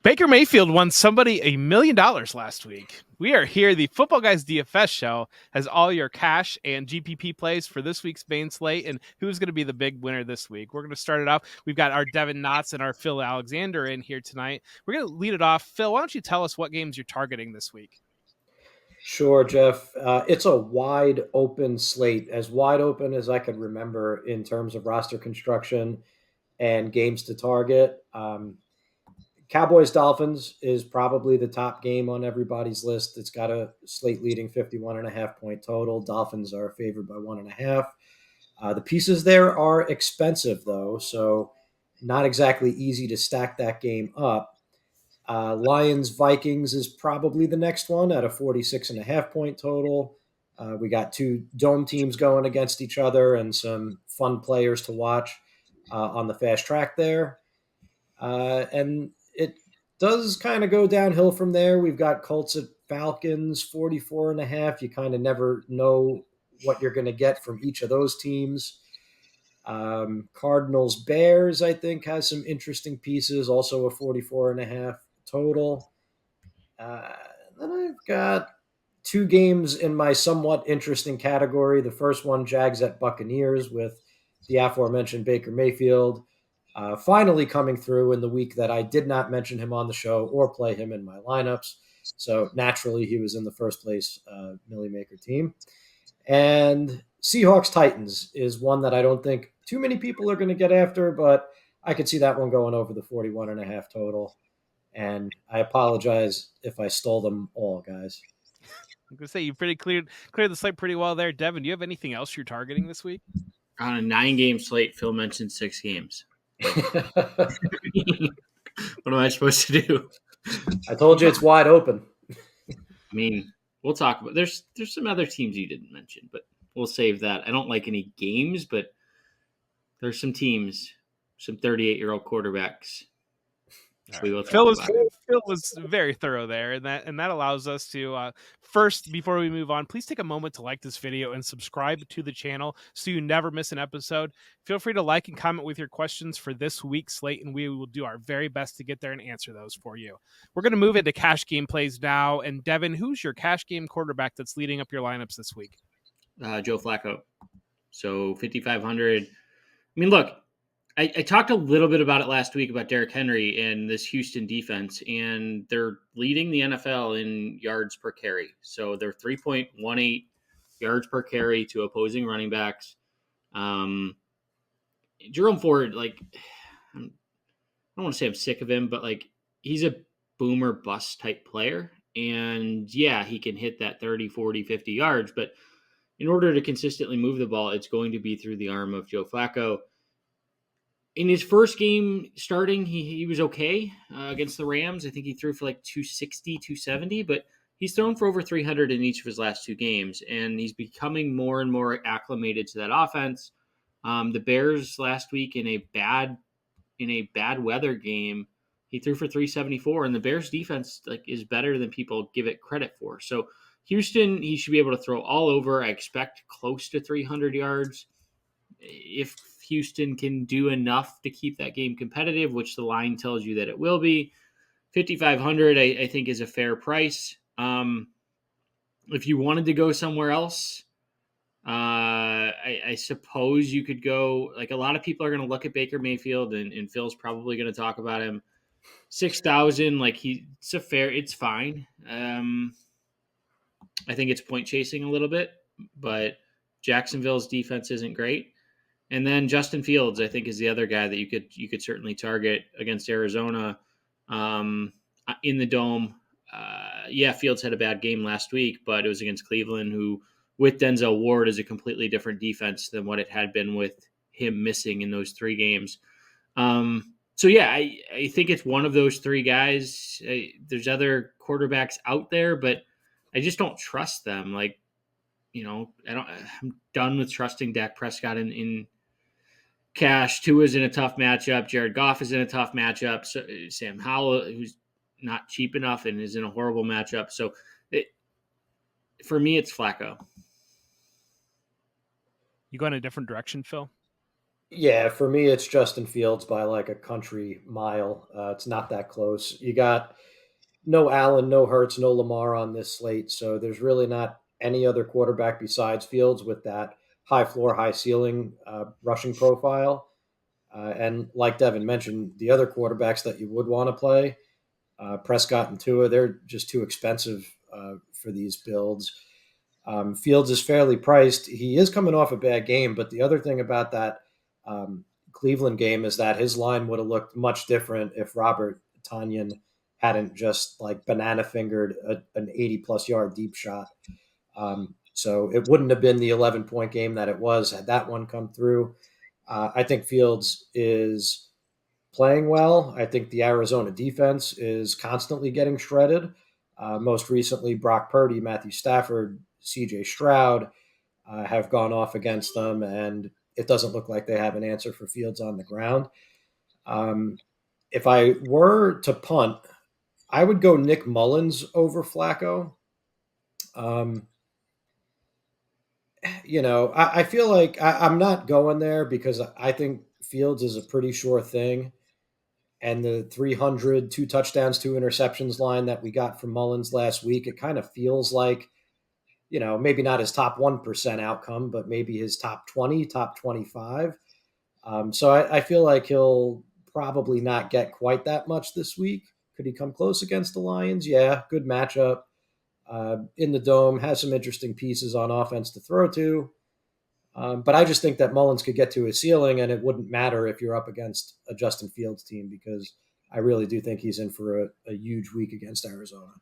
Baker Mayfield won somebody $1 million last week. We are here. The Football Guys DFS show has all your cash and GPP plays for this week's main slate and who's going to be the big winner this week. We're going to start it off. We've got our Devin Knotts and our Phil Alexander in here tonight. We're going to lead it off. Phil, why don't you tell us what games you're targeting this week? Sure, Jeff. It's a wide open slate, as wide open as I can remember in terms of roster construction and games to target. Cowboys Dolphins is probably the top game on everybody's list. It's got a slate leading 51.5 point total. Dolphins are favored by 1.5. The pieces there are expensive, though, so not exactly easy to stack that game up. Lions Vikings is probably the next one at a 46.5 point total. We got two dome teams going against each other and some fun players to watch on the fast track there. And it does kind of go downhill from there. We've got Colts at Falcons, 44.5. You kind of never know what you're going to get from each of those teams. Cardinals Bears, I think, has some interesting pieces, also a 44.5 total. Then I've got two games in my somewhat interesting category. The first one, Jags at Buccaneers, with the aforementioned Baker Mayfield finally coming through in the week that I did not mention him on the show or play him in my lineups. So naturally, he was in the first place Millie Maker team. And Seahawks Titans is one that I don't think too many people are going to get after, but I could see that one going over the 41.5 total. And I apologize if I stole them all, guys. I'm going to say you pretty cleared the slate pretty well there. Devin, do you have anything else you're targeting this week? On a 9-game slate, Phil mentioned 6 games. What am I supposed to do? I told you it's wide open. I mean, we'll talk about there's some other teams you didn't mention, but we'll save that. I don't like any games, but there's some teams, some 38-year-old quarterbacks. Right. Phil was very thorough there, and that allows us to first, before we move on, please take a moment to like this video and subscribe to the channel so you never miss an episode. Feel free to like and comment with your questions for this week's slate, and we will do our very best to get there and answer those for you. We're going to move into cash game plays now, and Devin, who's your cash game quarterback that's leading up your lineups this week? Joe Flacco. So 5,500. I mean, look, I talked a little bit about it last week about Derrick Henry and this Houston defense, and they're leading the NFL in yards per carry. So they're 3.18 yards per carry to opposing running backs. Jerome Ford, I don't want to say I'm sick of him, but he's a boomer bust type player. And yeah, he can hit that 30, 40, 50 yards, but in order to consistently move the ball, it's going to be through the arm of Joe Flacco. In his first game starting, he was okay against the Rams. I think he threw for 260, 270, but he's thrown for over 300 in each of his last 2 games, and he's becoming more and more acclimated to that offense. The Bears last week in a bad weather game, he threw for 374, and the Bears defense is better than people give it credit for. So Houston, he should be able to throw all over. I expect close to 300 yards. If Houston can do enough to keep that game competitive, which the line tells you that it will be, 5,500 I think is a fair price. If you wanted to go somewhere else, I suppose you could go, a lot of people are going to look at Baker Mayfield, and Phil's probably going to talk about him. 6,000, it's fine. I think it's point chasing a little bit, but Jacksonville's defense isn't great. And then Justin Fields, I think, is the other guy that you could certainly target against Arizona in the Dome. Fields had a bad game last week, but it was against Cleveland, who, with Denzel Ward, is a completely different defense than what it had been with him missing in those 3 games. I think it's one of those 3 guys. There's other quarterbacks out there, but I just don't trust them. I'm done with trusting Dak Prescott in cash. Tua's in a tough matchup. Jared Goff is in a tough matchup. So Sam Howell, who's not cheap enough and is in a horrible matchup. So for me, it's Flacco. You go in a different direction, Phil? Yeah, for me, it's Justin Fields by like a country mile. It's not that close. You got no Allen, no Hurts, no Lamar on this slate, so there's really not any other quarterback besides Fields with that high floor, high ceiling rushing profile. And like Devin mentioned, the other quarterbacks that you would want to play, Prescott and Tua, they're just too expensive for these builds. Fields is fairly priced. He is coming off a bad game, but the other thing about that um, Cleveland game is that his line would have looked much different if Robert Tanyan hadn't just like banana fingered an 80 plus yard deep shot. So it wouldn't have been the 11-point game that it was had that one come through. I think Fields is playing well. I think the Arizona defense is constantly getting shredded. Most recently, Brock Purdy, Matthew Stafford, CJ Stroud have gone off against them, and it doesn't look like they have an answer for Fields on the ground. Um, if I were to punt, I would go Nick Mullins over Flacco. Um, I feel like I'm not going there because I think Fields is a pretty sure thing. And the 300, 2 touchdowns, 2 interceptions line that we got from Mullins last week, it kind of feels like, maybe not his top 1% outcome, but maybe his top 20, top 25. So I feel like he'll probably not get quite that much this week. Could he come close against the Lions? Yeah, good matchup. In the dome, has some interesting pieces on offense to throw to. But I just think that Mullins could get to his ceiling, and it wouldn't matter if you're up against a Justin Fields team because I really do think he's in for a huge week against Arizona.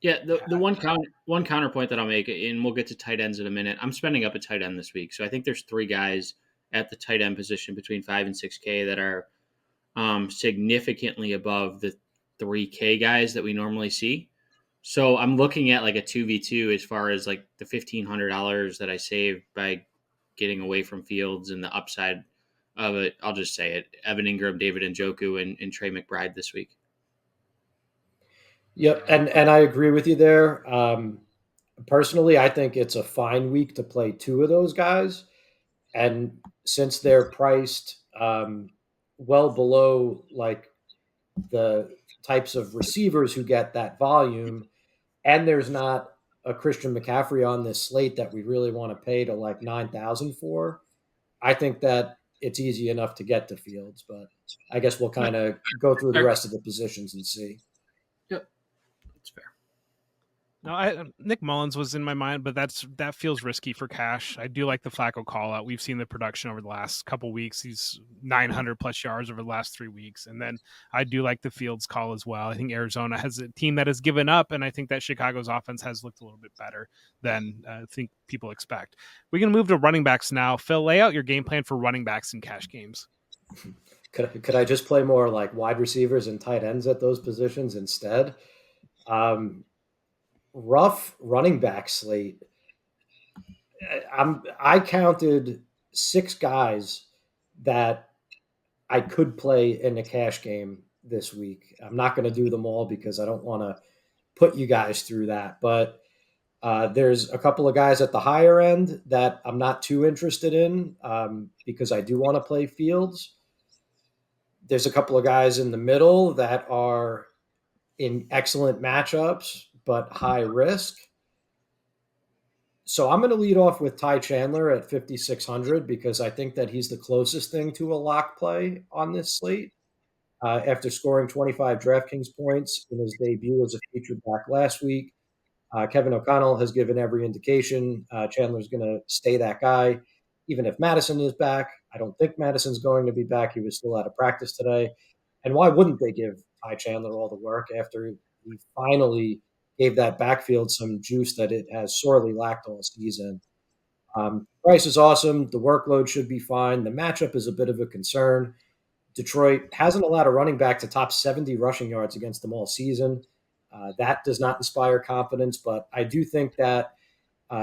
Yeah, the one counterpoint that I'll make, and we'll get to tight ends in a minute. I'm spending up a tight end this week, so I think there's three guys at the tight end position between 5 and 6K that are significantly above the 3K guys that we normally see. So I'm looking at like a 2v2 as far as like the $1,500 that I saved by getting away from Fields and the upside of it. I'll just say it: Evan Ingram, David Njoku, and Trey McBride this week. Yep, and I agree with you there. Personally, I think it's a fine week to play two of those guys, and since they're priced well below like the types of receivers who get that volume, and there's not a Christian McCaffrey on this slate that we really want to pay to like 9,000 for. I think that it's easy enough to get to Fields, but I guess we'll kind of go through the rest of the positions and see. Yep, that's fair. No, Nick Mullins was in my mind, but that feels risky for cash. I do like the Flacco call out. We've seen the production over the last couple weeks. He's 900 plus yards over the last 3 weeks, and then I do like the Fields call as well. I think Arizona has a team that has given up, and I think that Chicago's offense has looked a little bit better than I think people expect. We can move to running backs now. Phil, lay out your game plan for running backs in cash games. Could I just play more like wide receivers and tight ends at those positions instead? Rough running back slate. I counted 6 guys that I could play in a cash game this week. I'm not going to do them all because I don't want to put you guys through that. But there's a couple of guys at the higher end that I'm not too interested in because I do want to play Fields. There's a couple of guys in the middle that are in excellent matchups but high risk. So I'm going to lead off with Ty Chandler at 5,600 because I think that he's the closest thing to a lock play on this slate. After scoring 25 DraftKings points in his debut as a featured back last week, Kevin O'Connell has given every indication Chandler's going to stay that guy, even if Madison is back. I don't think Madison's going to be back. He was still out of practice today. And why wouldn't they give Ty Chandler all the work after he finally gave that backfield some juice that it has sorely lacked all season? Price is awesome. The workload should be fine. The matchup is a bit of a concern. Detroit hasn't allowed a running back to top 70 rushing yards against them all season. That does not inspire confidence, but I do think that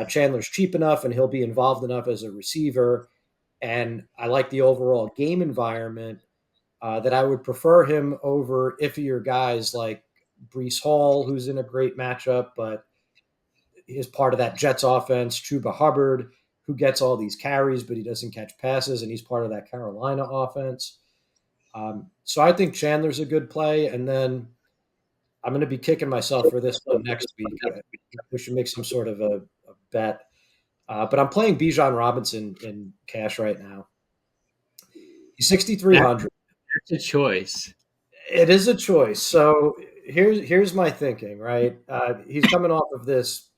Chandler's cheap enough and he'll be involved enough as a receiver. And I like the overall game environment that I would prefer him over iffier guys like Brees Hall, who's in a great matchup, but is part of that Jets offense, Chuba Hubbard, who gets all these carries, but he doesn't catch passes, and he's part of that Carolina offense. So I think Chandler's a good play, and then I'm going to be kicking myself for this one next week. We should make some sort of a bet. But I'm playing Bijan Robinson in cash right now. He's 6,300. That's a choice. It is a choice. So here's my thinking, right? He's coming off of this.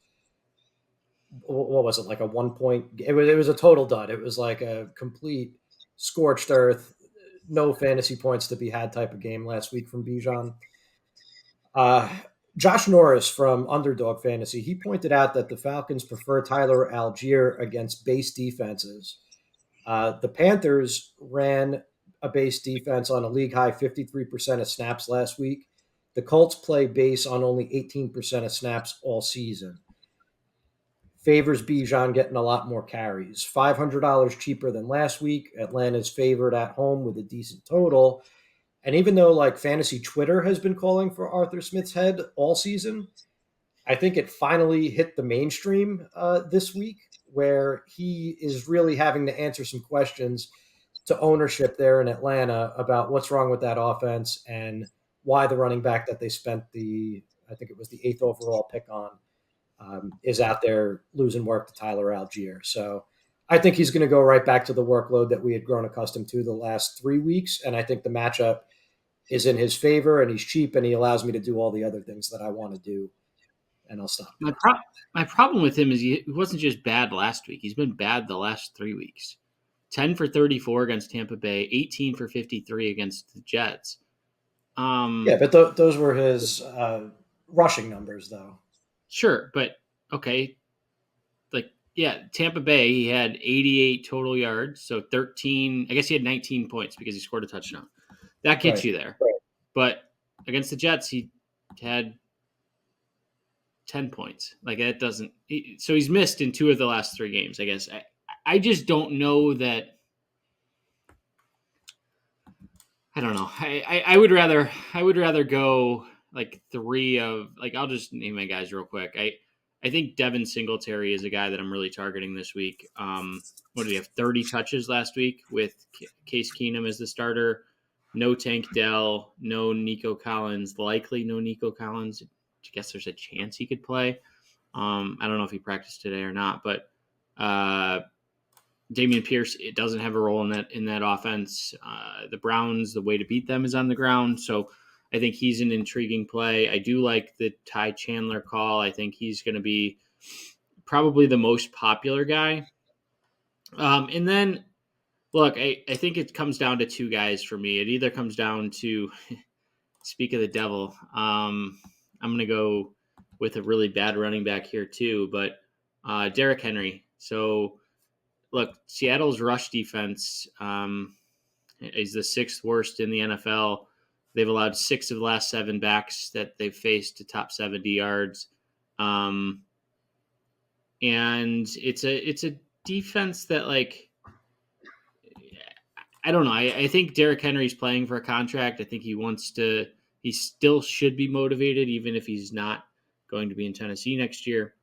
What was it, like a 1 point? It was a total dud. It was like a complete scorched earth, no fantasy points to be had type of game last week from Bijan. Josh Norris from Underdog Fantasy, he pointed out that the Falcons prefer Tyler Algier against base defenses. The Panthers ran a base defense on a league high 53% of snaps last week. The Colts play base on only 18% of snaps all season. Favors Bijan getting a lot more carries. $500 cheaper than last week. Atlanta's favored at home with a decent total. And even though like fantasy Twitter has been calling for Arthur Smith's head all season, I think it finally hit the mainstream this week, where he is really having to answer some questions to ownership there in Atlanta about what's wrong with that offense and why the running back that they spent I think it was the 8th overall pick on, is out there losing work to Tyler Algier. So I think he's going to go right back to the workload that we had grown accustomed to the last 3 weeks. And I think the matchup is in his favor, and he's cheap, and he allows me to do all the other things that I want to do. And I'll stop. My problem with him is he wasn't just bad last week. He's been bad the last 3 weeks. 10 for 34 against Tampa Bay, 18 for 53 against the Jets. But those were his rushing numbers, though. Sure, but okay. Tampa Bay, he had 88 total yards, so 13. I guess he had 19 points because he scored a touchdown. That gets you there. Right. But against the Jets, he had 10 points. Like that doesn't. So he's missed in 2 of the last 3 games. I guess I just don't know that. I don't know. I would rather go like 3 of like I'll just name my guys real quick. I think Devin Singletary is a guy that I'm really targeting this week. What did he have? 30 touches last week with Case Keenum as the starter. No Tank Dell, no Nico Collins, likely no Nico Collins. I guess there's a chance he could play. I don't know if he practiced today or not, but Dameon Pierce, it doesn't have a role in that offense. The Browns, the way to beat them is on the ground. So I think he's an intriguing play. I do like the Ty Chandler call. I think he's going to be probably the most popular guy. And then, look, I think it comes down to 2 guys for me. It either comes down to, speak of the devil, I'm going to go with a really bad running back here too, but Derrick Henry. So, look, Seattle's rush defense is the 6th worst in the NFL. They've allowed 6 of the last 7 backs that they've faced to top 70 yards. And it's a defense that, like, I don't know. I think Derrick Henry's playing for a contract. I think he still should be motivated, even if he's not going to be in Tennessee next year.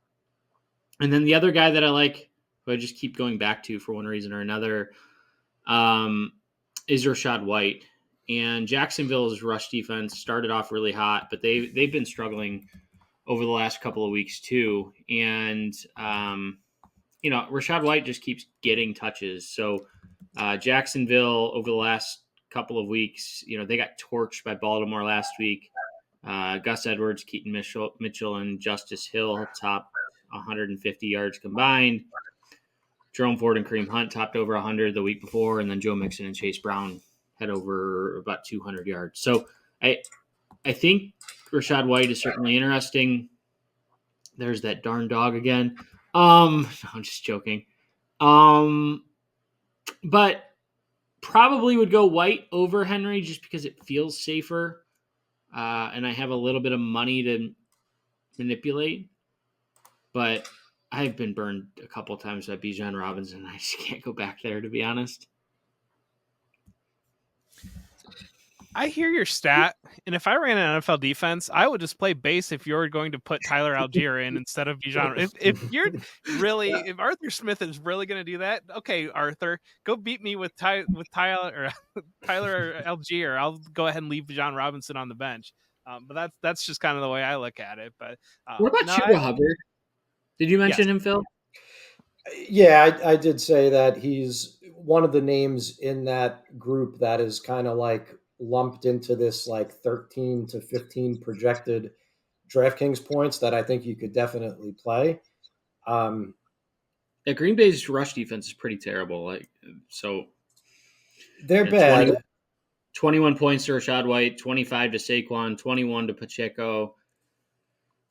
And then the other guy that I like, who I just keep going back to for one reason or another, is Rachaad White. And Jacksonville's rush defense started off really hot, but they've been struggling over the last couple of weeks too. And Rachaad White just keeps getting touches. So Jacksonville over the last couple of weeks, they got torched by Baltimore last week. Gus Edwards, Keaton Mitchell, and Justice Hill top 150 yards combined. Jerome Ford and Kareem Hunt topped over 100 the week before, and then Joe Mixon and Chase Brown had over about 200 yards. So I think Rachaad White is certainly interesting. There's that darn dog again. No, I'm just joking. But probably would go White over Henry just because it feels safer. And I have a little bit of money to manipulate. But I've been burned a couple times by Bijan Robinson. I just can't go back there, to be honest. I hear your stat, And if I ran an NFL defense, I would just play base if you're going to put Tyler Algier in instead of Bijan. If you're really, if Arthur Smith is really going to do that, okay, Arthur, go beat me with Tyler or Tyler Algier. I'll go ahead and leave Bijan Robinson on the bench. But that's just kind of the way I look at it. But what about Chuba Hubbard? Did you mention him, Phil? Yeah, I did say that he's one of the names in that group that is kind of like lumped into this like 13 to 15 projected DraftKings points that I think you could definitely play. Yeah, Green Bay's rush defense is pretty terrible. Like, so they're bad. 21 points to Rachaad White, 25 to Saquon, 21 to Pacheco,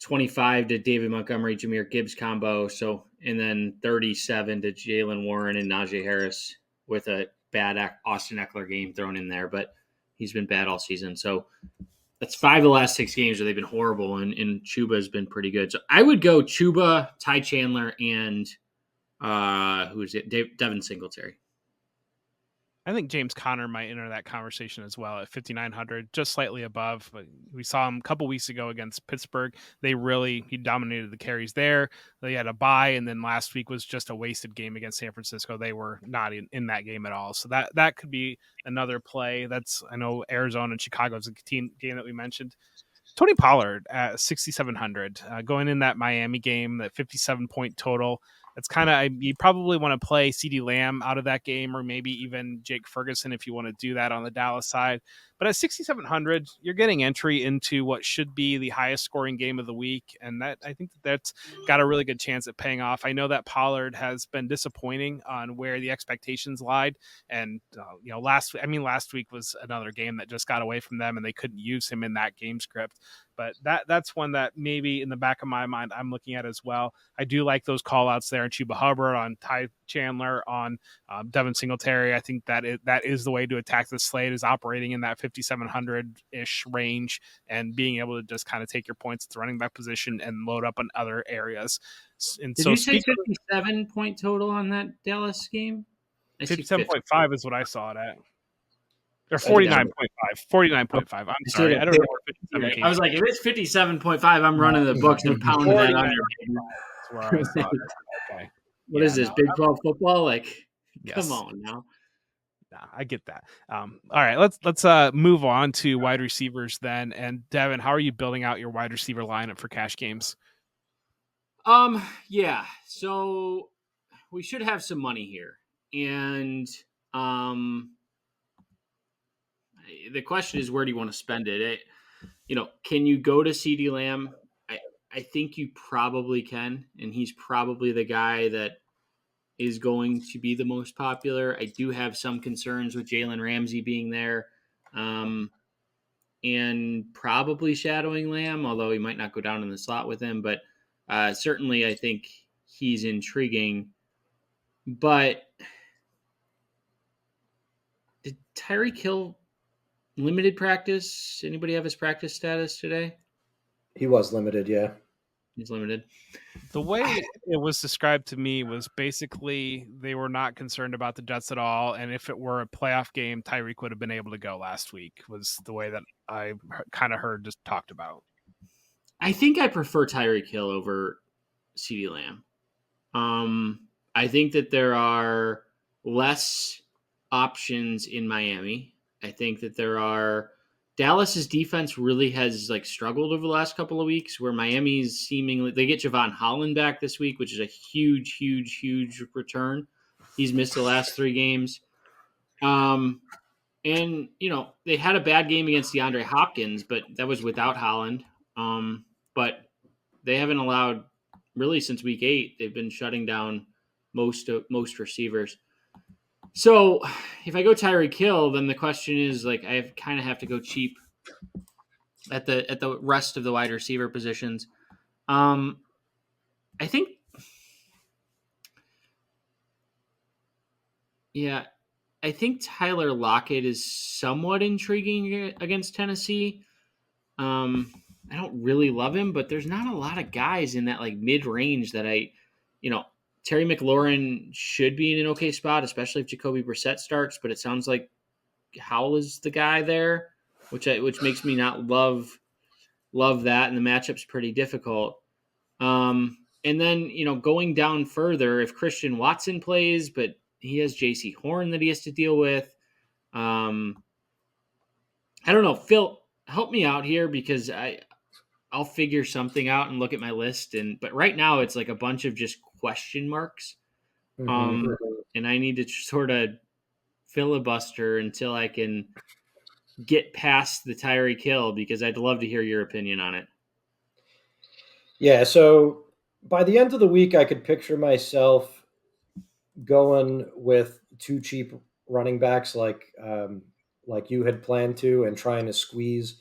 25 to David Montgomery, Jahmyr Gibbs combo. So, and then 37 to Jalen Warren and Najee Harris with a bad Austin Eckler game thrown in there, but he's been bad all season. So that's 5 of the last 6 games where they've been horrible, and Chuba has been pretty good. So I would go Chuba, Ty Chandler, and Devin Singletary. I think James Conner might enter that conversation as well at 5,900, just slightly above. But we saw him a couple weeks ago against Pittsburgh. He dominated the carries there. They had a bye, and then last week was just a wasted game against San Francisco. They were not in that game at all. So that could be another play. I know Arizona and Chicago is a team game that we mentioned. Tony Pollard at 6,700, going in that Miami game, that 57-point total. It's kind of, you probably want to play CeeDee Lamb out of that game, or maybe even Jake Ferguson if you want to do that on the Dallas side. But at 6,700, you're getting entry into what should be the highest scoring game of the week, and I think that's got a really good chance at paying off. I know that Pollard has been disappointing on where the expectations lied, and last week was another game that just got away from them, and they couldn't use him in that game script. But that's one that maybe in the back of my mind I'm looking at as well. I do like those call outs there on Chuba Hubbard, on Ty Chandler, on Devin Singletary. I think that is the way to attack the slate, is operating in that 5,700-ish range and being able to just kind of take your points at the running back position and load up on other areas. And Did you say 57-point total on that Dallas game? 57.5 is what I saw it at. Or 49.5. 49.5. I'm sorry. I don't know where 57 I was like, if it's 57.5, I'm running the books and pounding that under. That's where I saw it. Okay. What is this, Big 12 football? Like, come on now. Nah, I get that. All right, let's move on to wide receivers then. And Devin, how are you building out your wide receiver lineup for cash games? Yeah. So we should have some money here. And the question is, where do you want to spend it? Can you go to CeeDee Lamb? I think you probably can, and he's probably the guy that is going to be the most popular. I do have some concerns with Jalen Ramsey being there, and probably shadowing Lamb, although he might not go down in the slot with him. But certainly I think he's intriguing. But did Tyreek Hill limited practice? Anybody have his practice status today? He was limited, yeah. He's limited. The way it was described to me was basically they were not concerned about the Jets at all, and if it were a playoff game, Tyreek would have been able to go last week, was the way that I kind of heard just talked about. I think I prefer Tyreek Hill over CeeDee Lamb. I think that there are less options in Miami. I think that there are Dallas's defense really has struggled over the last couple of weeks, where Miami's seemingly, they get Javon Holland back this week, which is a huge, huge, huge return. He's missed the last 3 games. And they had a bad game against DeAndre Hopkins, but that was without Holland. But they haven't allowed, really since week 8, they've been shutting down most receivers. So if I go Tyreek Hill, then the question is, I kind of have to go cheap at the rest of the wide receiver positions. I think Tyler Lockett is somewhat intriguing against Tennessee. I don't really love him, but there's not a lot of guys in that mid-range that Terry McLaurin should be in an okay spot, especially if Jacoby Brissett starts, but it sounds like Howell is the guy there. which makes me not love that, and the matchup's pretty difficult. And then, going down further, if Christian Watson plays, but he has JC Horn that he has to deal with. I don't know. Phil, help me out here because I'll figure something out and look at my list. But right now it's like a bunch of just question marks. And I need to sort of filibuster until I can get past the Tyreek Hill, because I'd love to hear your opinion on it. Yeah, so by the end of the week, I could picture myself going with two cheap running backs like you had planned to, and trying to squeeze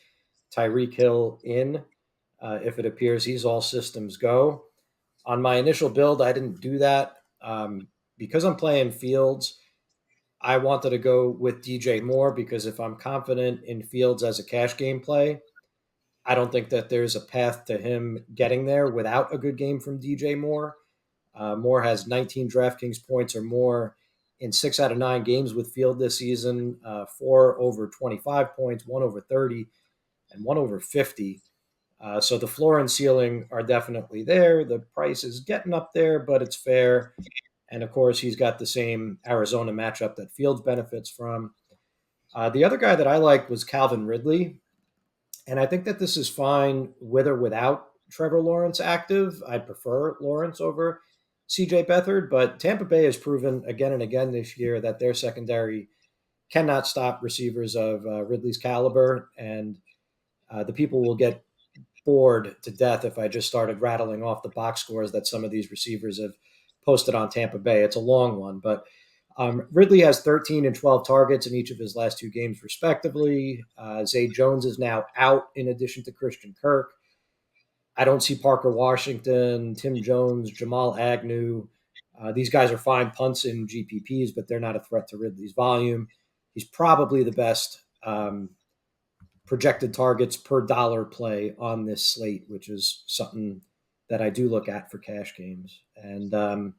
Tyreek Hill in if it appears he's all systems go. On my initial build, I didn't do that because I'm playing Fields. I wanted to go with DJ Moore because if I'm confident in Fields as a cash game play, I don't think that there's a path to him getting there without a good game from DJ Moore. Moore has 19 DraftKings points or more in 6 out of 9 games with Field this season, 4 over 25 points, 1 over 30, and 1 over 50. So the floor and ceiling are definitely there. The price is getting up there, but it's fair. And of course, he's got the same Arizona matchup that Fields benefits from. The other guy that I liked was Calvin Ridley. And I think that this is fine with or without Trevor Lawrence active. I'd prefer Lawrence over CJ Beathard, but Tampa Bay has proven again and again this year that their secondary cannot stop receivers of Ridley's caliber. And the people will get bored to death if I just started rattling off the box scores that some of these receivers have posted on Tampa Bay. It's a long one, but Ridley has 13 and 12 targets in each of his last 2 games, respectively. Zay Jones is now out in addition to Christian Kirk. I don't see Parker Washington, Tim Jones, Jamal Agnew. These guys are fine punts in GPPs, but they're not a threat to Ridley's volume. He's probably the best projected targets per dollar play on this slate, which is something that I do look at for cash games. And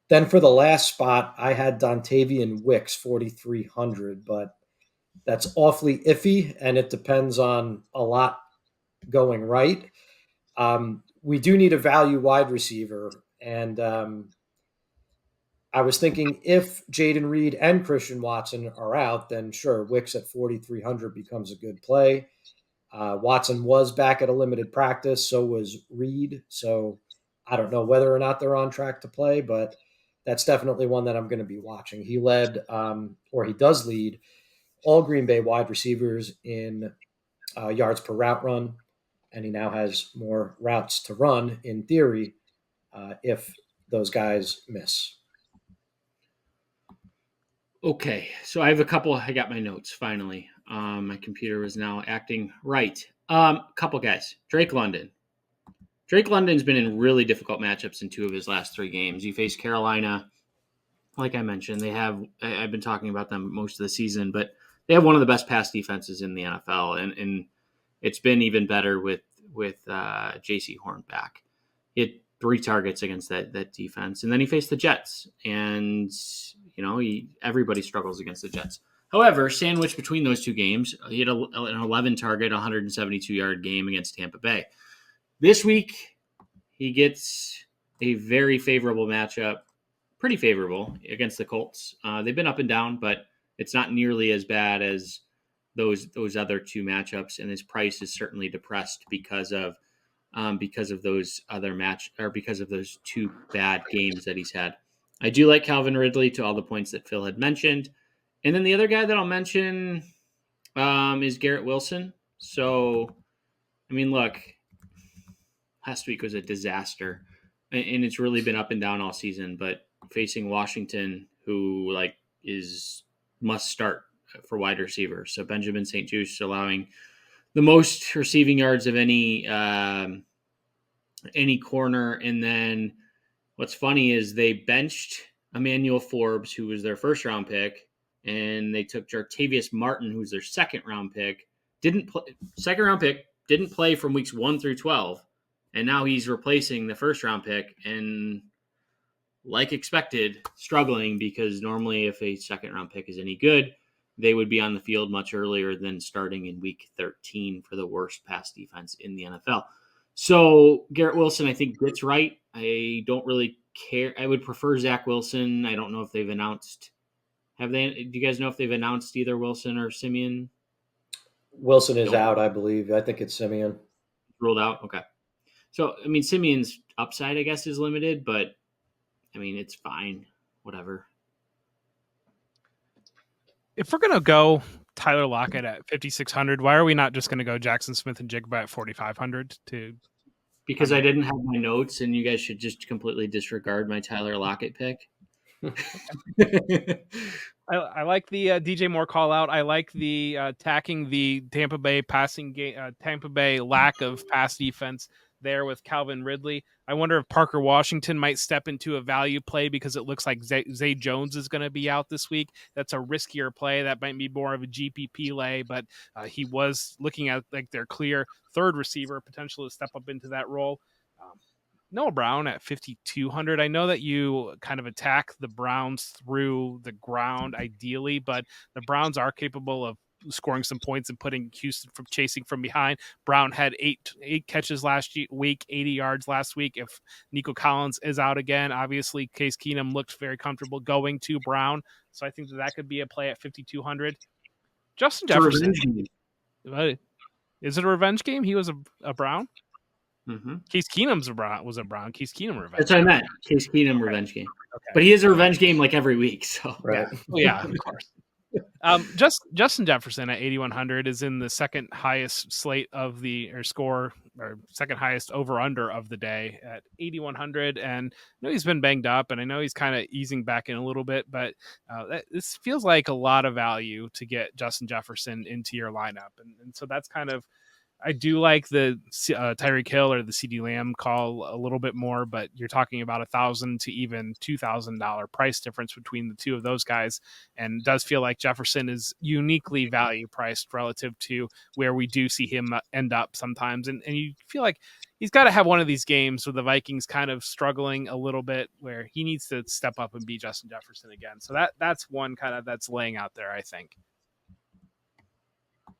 then for the last spot, I had Dontavian Wicks, 4,300, but that's awfully iffy, and it depends on a lot going right. We do need a value wide receiver, and I was thinking if Jaden Reed and Christian Watson are out, then sure, Wicks at 4,300 becomes a good play. Watson was back at a limited practice, so was Reed. So I don't know whether or not they're on track to play, but that's definitely one that I'm going to be watching. He led, or he does lead, all Green Bay wide receivers in yards per route run, and he now has more routes to run in theory if those guys miss. Okay, so I got my notes finally. My computer was now acting right. Couple guys. Drake London's been in really difficult matchups in 2 of his last 3 games. He faced Carolina, like I mentioned. I've been talking about them most of the season, but they have one of the best pass defenses in the NFL, and it's been even better with JC Horn back. He had 3 targets against that defense, and then he faced the Jets, and everybody struggles against the Jets. However, sandwiched between those 2 games, he had an 11 target, 172 yard game against Tampa Bay. This week, he gets a very favorable matchup, pretty favorable, against the Colts. They've been up and down, but it's not nearly as bad as those other 2 matchups, and his price is certainly depressed because of those because of those 2 bad games that he's had. I do like Calvin Ridley to all the points that Phil had mentioned. And then the other guy that I'll mention is Garrett Wilson. So, I mean, look, last week was a disaster, and it's really been up and down all season. But facing Washington, who is must start for wide receiver, so Benjamin St-Juste allowing the most receiving yards of any corner. And then what's funny is they benched Emmanuel Forbes, who was their first round pick, and they took Jartavius Martin, who's their second round pick. Didn't play from weeks 1 through 12, and now he's replacing the first round pick, and like expected, struggling, because normally if a second round pick is any good, they would be on the field much earlier than starting in week 13 for the worst pass defense in the NFL. So Garrett Wilson, I think, gets right. I don't really care. I would prefer Zach Wilson. I don't know if they've announced. Have they? Do you guys know if they've announced either Wilson or Simeon? Wilson is out, I believe. I think it's Simeon. Ruled out? Okay. So, I mean, Simeon's upside, I guess, is limited, but, I mean, it's fine. Whatever. If we're going to go Tyler Lockett at 5,600, why are we not just going to go Jackson Smith and Jigba at 4,500 to... Because I didn't have my notes, and you guys should just completely disregard my Tyler Lockett pick. I like the DJ Moore call out. I like the attacking the Tampa Bay passing game, Tampa Bay lack of pass defense there with Calvin Ridley. I wonder if Parker Washington might step into a value play because it looks like Zay Jones is going to be out this week. That's a riskier play. That might be more of a GPP lay, but he was looking at like their clear third receiver potential to step up into that role. Noah Brown at 5,200. I know that you kind of attack the Browns through the ground ideally, but the Browns are capable of scoring some points and putting Houston from chasing from behind. Brown had eight catches last week, 80 yards last week. If Nico Collins is out again, obviously Case Keenum looked very comfortable going to Brown. So I think that could be a play at 5,200. Justin Jefferson. Is it a revenge game? He was a Brown? Mm-hmm. Case Keenum's was a Brown. Case Keenum revenge. That's what I meant. Case Keenum revenge game. Okay. But he is a revenge game like every week. So right. Yeah, of course. Justin Jefferson at 8,100 is in the second highest slate of score or second highest over under of the day at 8,100. And I know he's been banged up, and I know he's kind of easing back in a little bit, but this feels like a lot of value to get Justin Jefferson into your lineup, and so that's kind of. I do like the Tyreek Hill or the CeeDee Lamb call a little bit more, but you're talking about $1,000 to even $2,000 price difference between the two of those guys, and it does feel like Jefferson is uniquely value priced relative to where we do see him end up sometimes, and you feel like he's got to have one of these games with the Vikings kind of struggling a little bit where he needs to step up and be Justin Jefferson again. So that's one kind of that's laying out there, I think.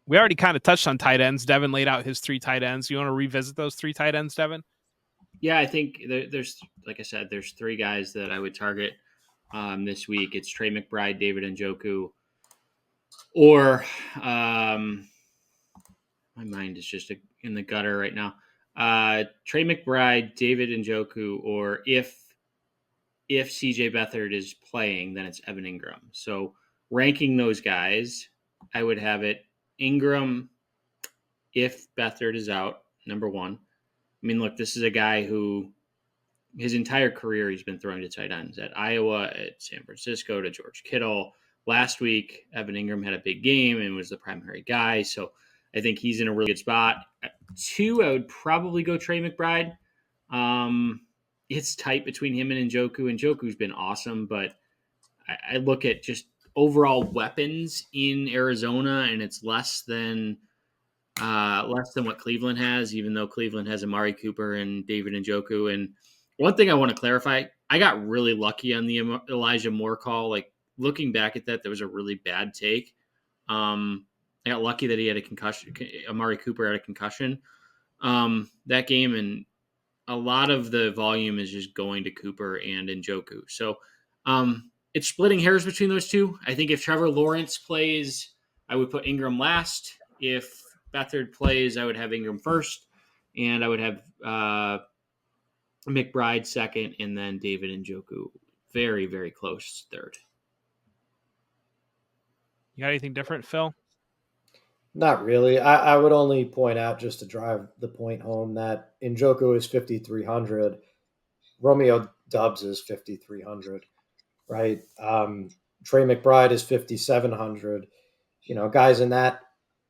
We already kind of touched on tight ends. Devin laid out his 3 tight ends. You want to revisit those 3 tight ends, Devin? Yeah, I think there's, like I said, there's 3 guys that I would target this week. It's Trey McBride, David Njoku, or my mind is just in the gutter right now. Trey McBride, David Njoku, or if CJ Beathard is playing, then it's Evan Ingram. So ranking those guys, I would have it Ingram if Beathard is out, number 1. I mean, look, this is a guy who his entire career he's been throwing to tight ends at Iowa, at San Francisco, to George Kittle. Last week, Evan Ingram had a big game and was the primary guy. So I think he's in a really good spot. At 2, I would probably go Trey McBride. It's tight between him and Njoku. Njoku's been awesome, but I look at just overall weapons in Arizona, and it's less than what Cleveland has, even though Cleveland has Amari Cooper and David Njoku. And one thing I want to clarify, I got really lucky on the Elijah Moore call. Like, looking back at that was a really bad take. I got lucky that he had a concussion. Amari Cooper had a concussion that game, and a lot of the volume is just going to Cooper and Njoku. So it's splitting hairs between those two. I think if Trevor Lawrence plays, I would put Ingram last. If Beathard plays, I would have Ingram first, and I would have McBride second, and then David Njoku very, very close third. You got anything different, Phil? Not really. I would only point out, just to drive the point home, that Njoku is 5,300. Romeo Doubs is 5,300, right? Trey McBride is 5,700. Guys in that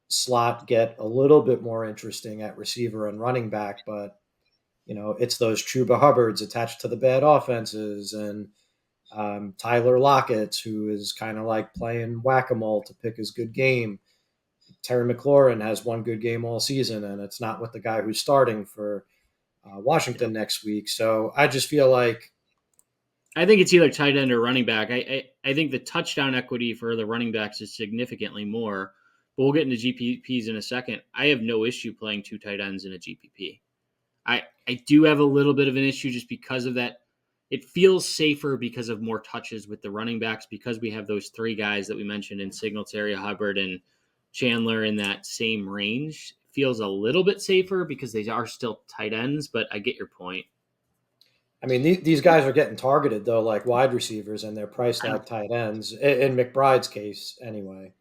slot get a little bit more interesting at receiver and running back, but it's those Chuba Hubbards attached to the bad offenses, and Tyler Lockett, who is kind of like playing whack-a-mole to pick his good game. Terry McLaurin has one good game all season, and it's not with the guy who's starting for Washington next week. So I just feel like I think it's either tight end or running back. I think the touchdown equity for the running backs is significantly more. But we'll get into GPPs in a second. I have no issue playing 2 tight ends in a GPP. I do have a little bit of an issue just because of that. It feels safer because of more touches with the running backs, because we have those 3 guys that we mentioned in Singletary, Hubbard, and Chandler in that same range. It feels a little bit safer because they are still tight ends, but I get your point. I mean, these guys are getting targeted, though, like wide receivers, and they're priced like tight ends, in McBride's case, anyway.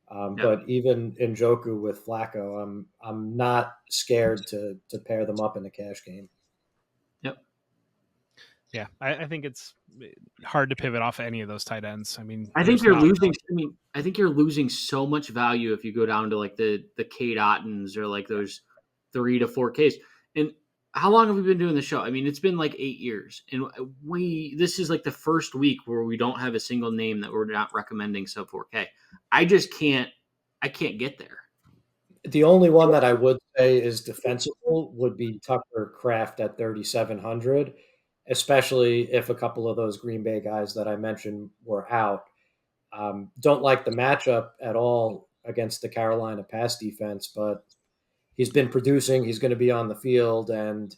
But even in Njoku with Flacco, I'm not scared to pair them up in a cash game. Yep. Yeah, I think it's hard to pivot off any of those tight ends. I mean, I think you're losing. I think you're losing so much value if you go down to like the Kate Ottens or like those 3 to 4Ks. And how long have we been doing the show? I mean, it's been like 8 years, and this is like the first week where we don't have a single name that we're not recommending sub 4K. I just can't. I can't get there. The only one that I would say is defensible would be Tucker Kraft at 3,700, especially if a couple of those Green Bay guys that I mentioned were out. Don't like the matchup at all against the Carolina pass defense, but he's been producing. He's going to be on the field, and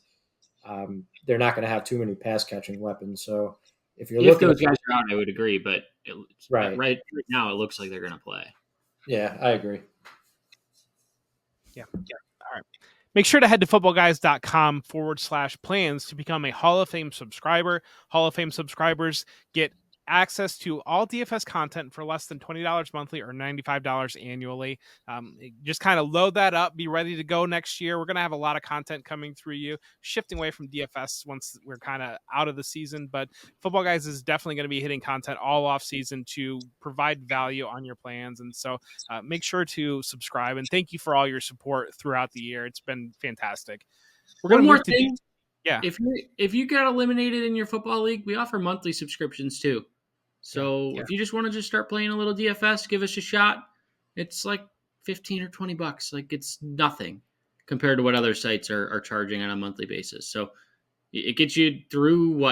they're not going to have too many pass catching weapons. So if looking those guys are out, I would agree. But right now, it looks like they're going to play. Yeah, I agree. Yeah. All right. Make sure to head to footballguys.com/plans to become a Hall of Fame subscriber. Hall of Fame subscribers get access to all DFS content for less than $20 monthly or $95 annually. Just kind of load that up, be ready to go next year. We're going to have a lot of content coming through you, shifting away from DFS once we're kind of out of the season. But Football Guys is definitely going to be hitting content all off season to provide value on your plans. And so make sure to subscribe. And thank you for all your support throughout the year. It's been fantastic. We're going to move to yeah. If you got eliminated in your football league, we offer monthly subscriptions too. So if you just want to just start playing a little DFS, give us a shot. It's like 15 or 20 bucks. Like it's nothing compared to what other sites are charging on a monthly basis. So it gets you through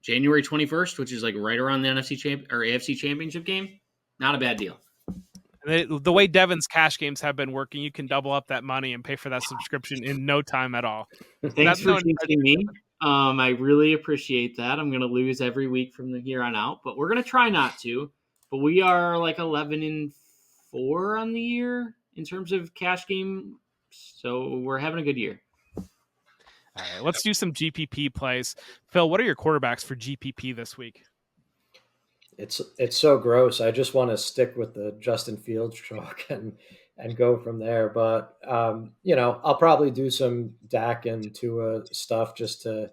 January 21st, which is like right around the AFC Championship game. Not a bad deal. The way Devin's cash games have been working, you can double up that money and pay for that subscription in no time at all. Thanks for teaching me. I really appreciate that. I'm going to lose every week from here on out, but we're going to try not to. But we are like 11-4 on the year in terms of cash game, so we're having a good year. All right, let's do some GPP plays. Phil, what are your quarterbacks for GPP this week? It's so gross. I just want to stick with the Justin Fields chalk and go from there. But I'll probably do some Dak and Tua stuff just to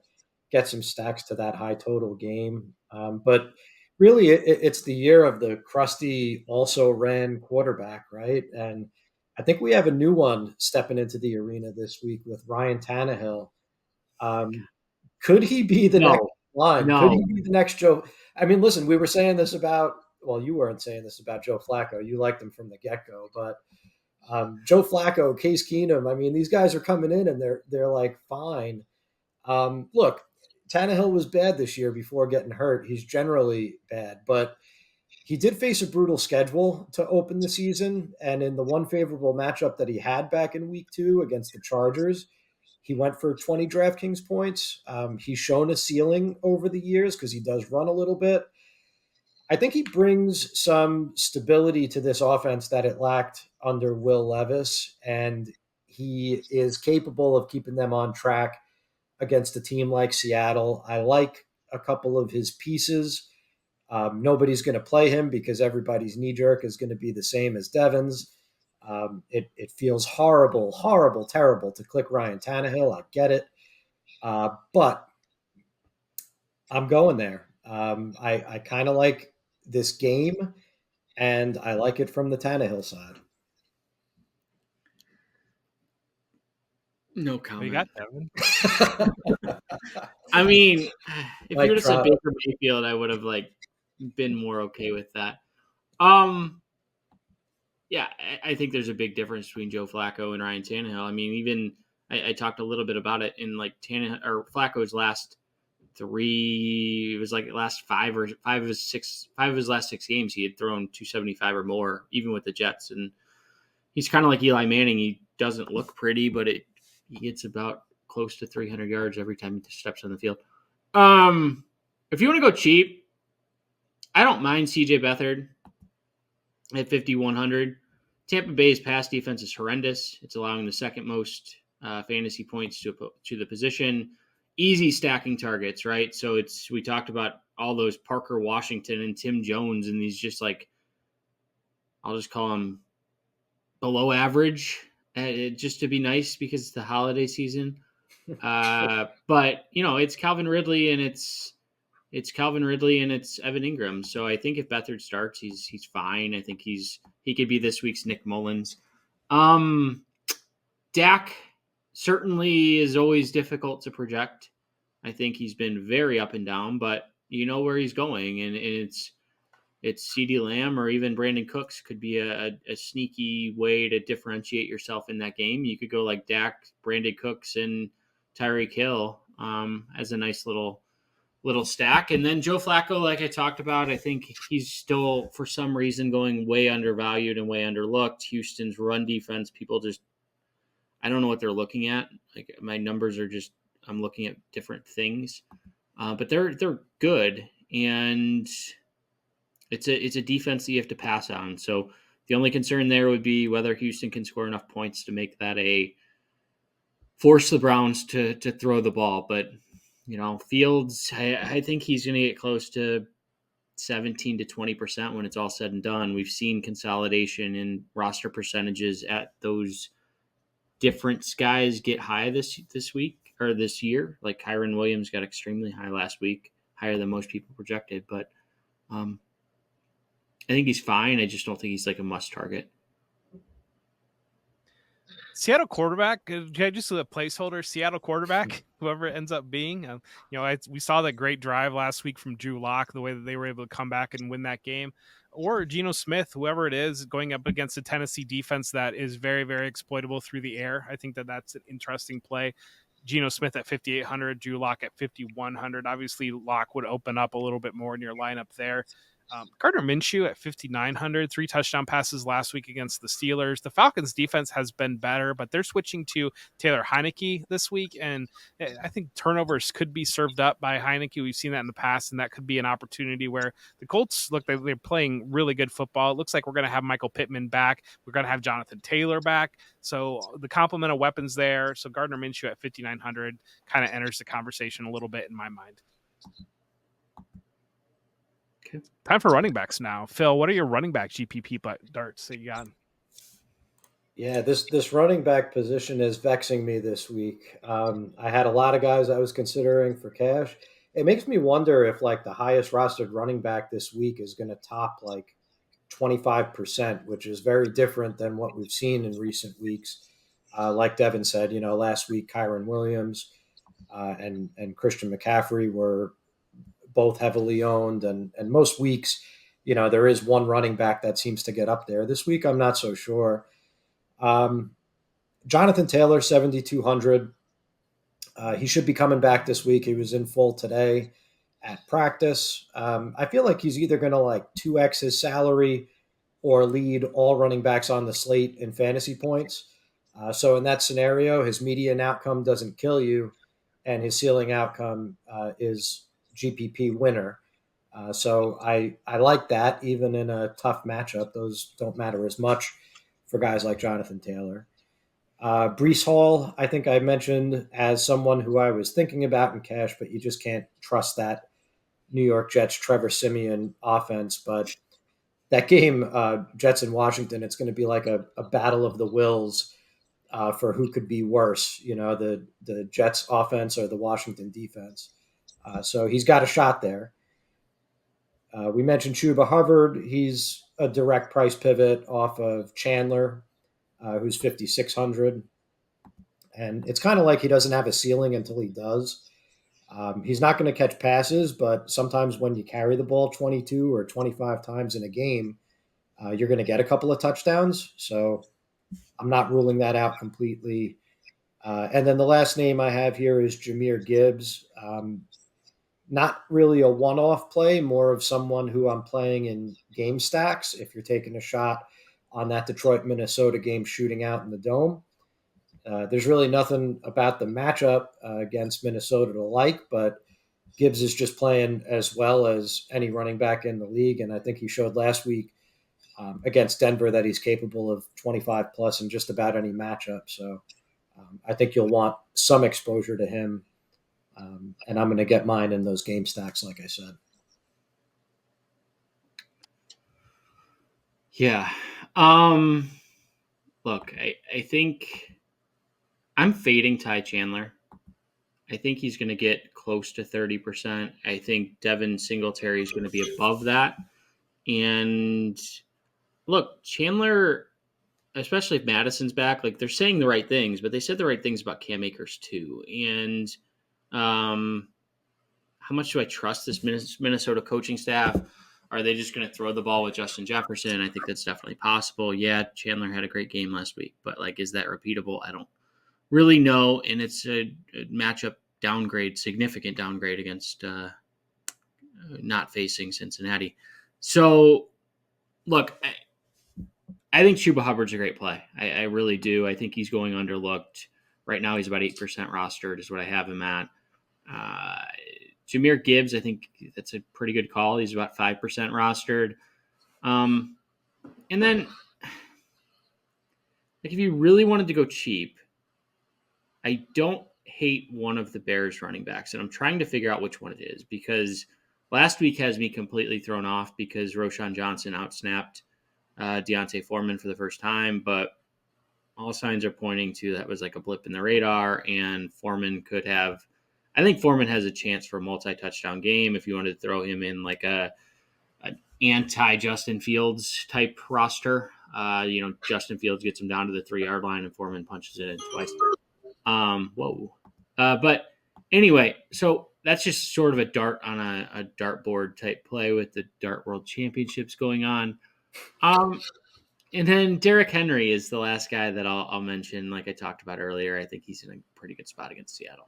get some stacks to that high total game. But really, it's the year of the crusty, also ran quarterback, right? And I think we have a new one stepping into the arena this week with Ryan Tannehill. Could he be the next line? No. Could he be the next Joe? I mean, listen, we were saying this about, well, you weren't saying this about Joe Flacco. You liked him from the get-go, but Joe Flacco, Case Keenum, I mean, these guys are coming in and they're like, fine. Look, Tannehill was bad this year before getting hurt. He's generally bad, but he did face a brutal schedule to open the season. And in the one favorable matchup that he had back in week 2 against the Chargers, he went for 20 DraftKings points. He's shown a ceiling over the years because he does run a little bit. I think he brings some stability to this offense that it lacked under Will Levis, and he is capable of keeping them on track against a team like Seattle. I like a couple of his pieces. Nobody's going to play him because everybody's knee-jerk is going to be the same as Devin's. It feels horrible, terrible to click Ryan Tannehill. I get it. But I'm going there. I kind of like this game, and I like it from the Tannehill side. No comment. What you got, Devin? I mean, if you would have said Baker Mayfield, I would have been more okay with that. Yeah, I think there's a big difference between Joe Flacco and Ryan Tannehill. I mean, even I talked a little bit about it in Tannehill or Flacco's last it was like last five of his last 6 games, he had thrown 275 or more, even with the Jets. And he's kind of like Eli Manning. He doesn't look pretty, but he gets about close to 300 yards every time he steps on the field. If you want to go cheap, I don't mind CJ Beathard at 5,100. Tampa Bay's pass defense is horrendous. It's allowing the second most fantasy points to the position. Easy stacking targets, right? So we talked about all those Parker Washington and Tim Jones, and these just like, I'll just call them below average, just to be nice because it's the holiday season. But it's Calvin Ridley and it's Evan Ingram. So I think if Beathard starts, he's fine. I think he could be this week's Nick Mullins. Dak certainly is always difficult to project. I think he's been very up and down, but you know where he's going, and it's CeeDee Lamb or even Brandon Cooks could be a sneaky way to differentiate yourself in that game. You could go like Dak, Brandon Cooks, and Tyreek Hill as a nice little stack. And then Joe Flacco, like I talked about, I think he's still, for some reason, going way undervalued and way underlooked. Houston's run defense, people just, I don't know what they're looking at. Like my numbers are just, I'm looking at different things, but they're good. And it's a defense that you have to pass on. So the only concern there would be whether Houston can score enough points to make that force the Browns to throw the ball. But Fields, I think he's going to get close to 17 to 20% when it's all said and done. We've seen consolidation in roster percentages at those different guys get high this week or this year. Like Kyron Williams got extremely high last week, higher than most people projected. But I think he's fine. I just don't think he's like a must target. Seattle quarterback, can I just do a placeholder? Seattle quarterback, whoever it ends up being. We saw that great drive last week from Drew Lock, the way that they were able to come back and win that game. Or Geno Smith, whoever it is, going up against a Tennessee defense that is very, very exploitable through the air. I think that's an interesting play. Geno Smith at 5,800, Drew Lock at 5,100. Obviously, Lock would open up a little bit more in your lineup there. Gardner Minshew at 5,900, 3 touchdown passes last week against the Steelers. The Falcons defense has been better, but they're switching to Taylor Heineke this week. And I think turnovers could be served up by Heineke. We've seen that in the past, and that could be an opportunity where the Colts look, they're playing really good football. It looks like we're going to have Michael Pittman back. We're going to have Jonathan Taylor back. So the complement of weapons there. So Gardner Minshew at 5,900 kind of enters the conversation a little bit in my mind. Okay. Time for running backs now. Phil, what are your running back GPP darts that you got? Yeah, this running back position is vexing me this week. I had a lot of guys I was considering for cash. It makes me wonder if like the highest rostered running back this week is going to top like 25%, which is very different than what we've seen in recent weeks. Like Devin said, last week Kyron Williams and Christian McCaffrey were both heavily owned, and most weeks, there is one running back that seems to get up there. This week, I'm not so sure. Jonathan Taylor, 7,200. He should be coming back this week. He was in full today at practice. I feel like he's either going to like 2x his salary or lead all running backs on the slate in fantasy points. So in that scenario, his median outcome doesn't kill you, and his ceiling outcome is GPP winner. So I like that. Even in a tough matchup, those don't matter as much for guys like Jonathan Taylor. Breece Hall, I think I mentioned as someone who I was thinking about in cash, but you just can't trust that New York Jets Trevor Siemian offense. But that game, Jets in Washington, it's going to be like a battle of the wills for who could be worse, the Jets offense or the Washington defense. So he's got a shot there. We mentioned Chuba Hubbard. He's a direct price pivot off of Chandler, who's 5,600. And it's kind of like he doesn't have a ceiling until he does. He's not going to catch passes, but sometimes when you carry the ball 22 or 25 times in a game, you're going to get a couple of touchdowns. So I'm not ruling that out completely. And then the last name I have here is Jahmyr Gibbs. not really a one-off play, more of someone who I'm playing in game stacks. If you're taking a shot on that Detroit Minnesota game shooting out in the dome, there's really nothing about the matchup against Minnesota to like, but Gibbs is just playing as well as any running back in the league, and I think he showed last week against Denver that he's capable of 25 plus in just about any matchup. So I think you'll want some exposure to him, and I'm going to get mine in those game stacks, like I said. Yeah. Look, I think I'm fading Ty Chandler. I think he's going to get close to 30%. I think Devin Singletary is going to be above that. And look, Chandler, especially if Madison's back, like they're saying the right things, but they said the right things about Cam Akers too. And how much do I trust this Minnesota coaching staff? Are they just going to throw the ball with Justin Jefferson? I think that's definitely possible. Yeah, Chandler had a great game last week, but like, is that repeatable? I don't really know. And it's a matchup downgrade, significant downgrade against not facing Cincinnati. So, look, I think Chuba Hubbard's a great play. I really do. I think he's going underlooked. Right now, he's about 8% rostered is what I have him at. Jahmyr Gibbs, I think that's a pretty good call. He's about 5% rostered. And then, like, if you really wanted to go cheap, I don't hate one of the Bears running backs, and I'm trying to figure out which one it is because last week has me completely thrown off because Roshan Johnson outsnapped Deontay Foreman for the first time, but all signs are pointing to that was like a blip in the radar, and Foreman could have. I think Foreman has a chance for a multi-touchdown game if you wanted to throw him in like an anti-Justin Fields type roster. Justin Fields gets him down to the 3-yard line and Foreman punches it in twice. But anyway, so that's just sort of a dart on a dartboard type play with the Dart World Championships going on. And then Derrick Henry is the last guy that I'll mention. Like I talked about earlier, I think he's in a pretty good spot against Seattle.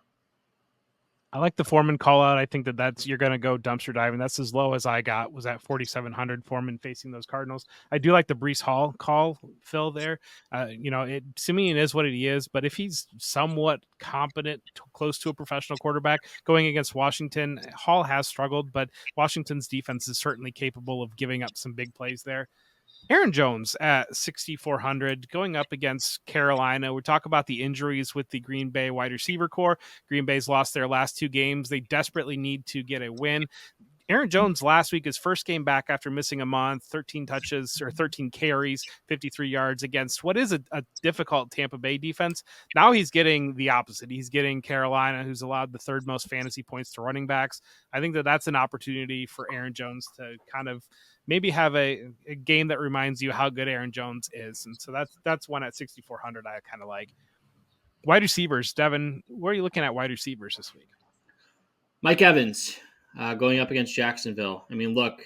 I like the Foreman call out. I think that's you're going to go dumpster diving. That's as low as I got was at 4,700 Foreman facing those Cardinals. I do like the Breece Hall call, Phil, there. Simeon is what he is, but if he's somewhat competent, close to a professional quarterback going against Washington, Hall has struggled, but Washington's defense is certainly capable of giving up some big plays there. Aaron Jones at 6,400 going up against Carolina. We talk about the injuries with the Green Bay wide receiver core. Green Bay's lost their last 2 games. They desperately need to get a win. Aaron Jones last week, his first game back after missing a month, 13 touches or 13 carries, 53 yards against what is a difficult Tampa Bay defense. Now he's getting the opposite. He's getting Carolina, who's allowed the 3rd most fantasy points to running backs. I think that's an opportunity for Aaron Jones to kind of maybe have a game that reminds you how good Aaron Jones is. And so that's one at 6,400 I kind of like. Wide receivers, Devin, where are you looking at wide receivers this week? Mike Evans going up against Jacksonville. I mean, look,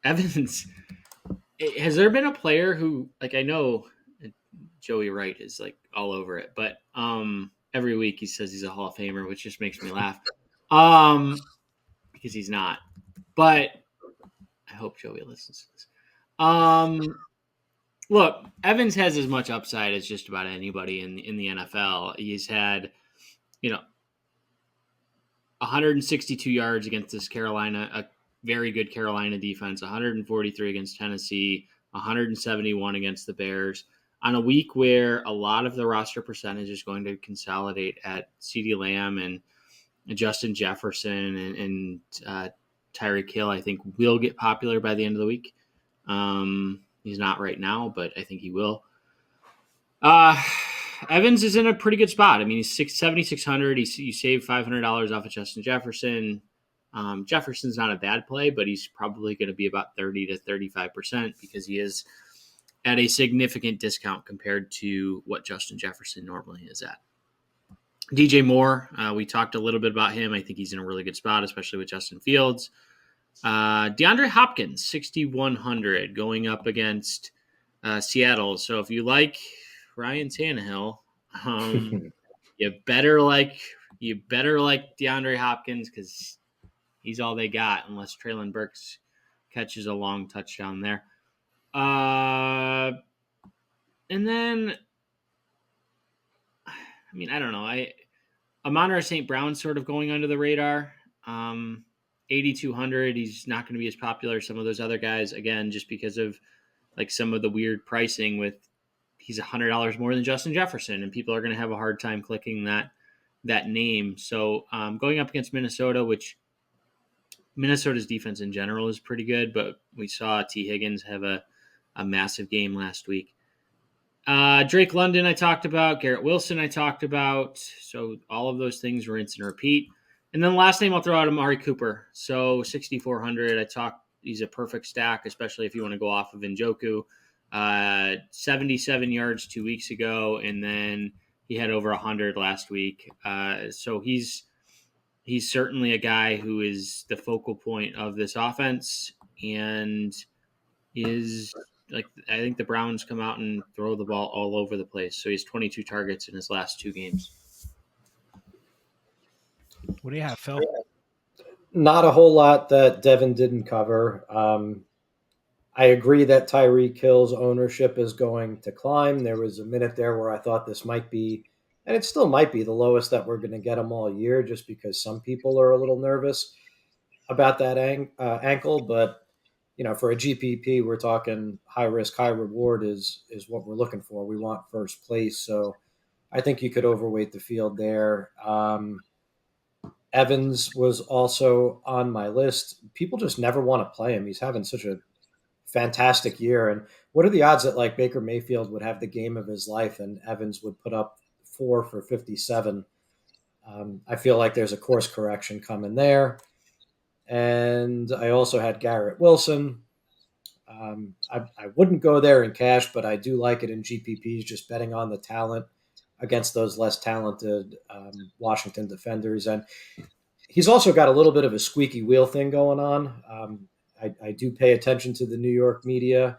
Evans, has there been a player who, like, I know Joey Wright is like all over it, but every week he says he's a Hall of Famer, which just makes me laugh because he's not. But I hope Joey listens to this. Look, Evans has as much upside as just about anybody in the NFL. He's had, 162 yards against this Carolina, a very good Carolina defense, 143 against Tennessee, 171 against the Bears, on a week where a lot of the roster percentage is going to consolidate at CeeDee Lamb and Justin Jefferson and Tyreek Hill. I think will get popular by the end of the week. He's not right now, but I think he will. Evans is in a pretty good spot. I mean, he's 7,600. You save $500 off of Justin Jefferson. Jefferson's not a bad play, but he's probably going to be about 30 to 35% because he is at a significant discount compared to what Justin Jefferson normally is at. DJ Moore, we talked a little bit about him. I think he's in a really good spot, especially with Justin Fields. DeAndre Hopkins, 6,100, going up against Seattle. So if you like Ryan Tannehill, you better like DeAndre Hopkins because He's all they got unless Traylon Burks catches a long touchdown there. And then, I mean, I don't know. Amon-Ra St. Brown's sort of going under the radar. 8,200. He's not going to be as popular as some of those other guys, again, just because of like some of the weird pricing with he's $100 more than Justin Jefferson, and people are going to have a hard time clicking that name. So going up against Minnesota, which Minnesota's defense in general is pretty good, but we saw T. Higgins have a massive game last week. Drake London I talked about, Garrett Wilson I talked about, so all of those things rinse and repeat. And then the last name I'll throw out Amari Cooper. So 6,400. He's a perfect stack, especially if you want to go off of Njoku. 77 yards 2 weeks ago, and then he had over 100 last week. So he's certainly a guy who is the focal point of this offense, and is like, I think the Browns come out and throw the ball all over the place. So he's 22 targets in his last 2 games. What do you have, Phil? Not a whole lot that Devin didn't cover. I agree that Tyreek Hill's ownership is going to climb. There was a minute there where I thought this might be, and it still might be, the lowest that we're going to get him all year, just because some people are a little nervous about that ankle. But for a GPP, we're talking high risk, high reward is what we're looking for. We want first place, so I think you could overweight the field there. Evans was also on my list. People just never want to play him. He's having such a fantastic year. And what are the odds that like Baker Mayfield would have the game of his life and Evans would put up 4 for 57? I feel like there's a course correction coming there. And I also had Garrett Wilson. I wouldn't go there in cash, but I do like it in GPPs, just betting on the talent against those less talented Washington defenders. And he's also got a little bit of a squeaky wheel thing going on. I do pay attention to the New York media